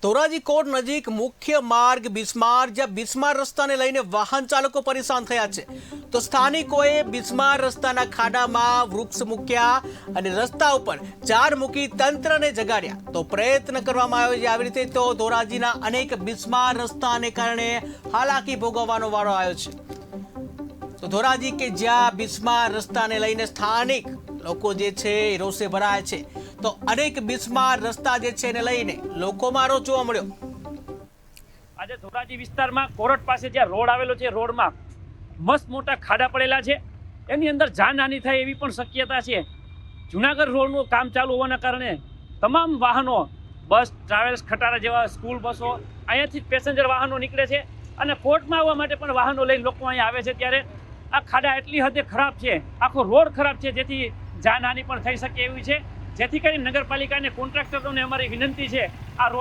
ધોરાજી કોટ નજીક મુખ્ય માર્ગ બિસ્માર, જ્યાં બિસ્માર રસ્તાને લઈને વાહન ચાલકો પરેશાન થયા છે. તો સ્થાનિકોએ બિસ્માર રસ્તાના ખાડામાં વૃક્ષ મૂક્યા અને રસ્તા ઉપર ઝાડ મૂકી તંત્રને જગાડ્યા. તો પ્રયત્ન કરવામાં આવ્યો છે. આવી રીતે તો ધોરાજીના અનેક બિસ્માર રસ્તાને કારણે હાલાકી ભોગવવાનો વારો આવ્યો છે. તો ધોરાજી કે જ્યાં બિસ્માર રસ્તાને લઈને સ્થાનિક લોકો જે છે એ રોષે ભરાય છે. તો અનેક બિસ્માર રસ્તા જે છે એને લઈને લોકોમાં રોષ જોવા મળ્યો. આજે ધોરાજી વિસ્તારમાં કોરટ પાસે જ્યાં રોડ આવેલો છે, રોડમાં મસ્ત મોટા ખાડા પડેલા છે. એની અંદર જાનહાનિ થાય એવી પણ શક્યતા છે. જુનાગઢ રોડનું કામ ચાલુ હોવાના કારણે તમામ વાહનો, બસ, ટ્રાવેલ્સ, ખટારા જેવા સ્કૂલ બસો અહીંયાથી પેસેન્જર વાહનો નીકળે છે અને કોર્ટમાં આવવા માટે પણ વાહનો લઈને લોકો અહીંયા આવે છે. ત્યારે આ ખાડા એટલી હદે ખરાબ છે, આખો રોડ ખરાબ છે, જેથી જાનહાનિ પણ થઈ શકે એવી છે. જેથી કરીને નગરપાલિકા અને કોન્ટ્રાક્ટરોને અમારી વિનંતી છે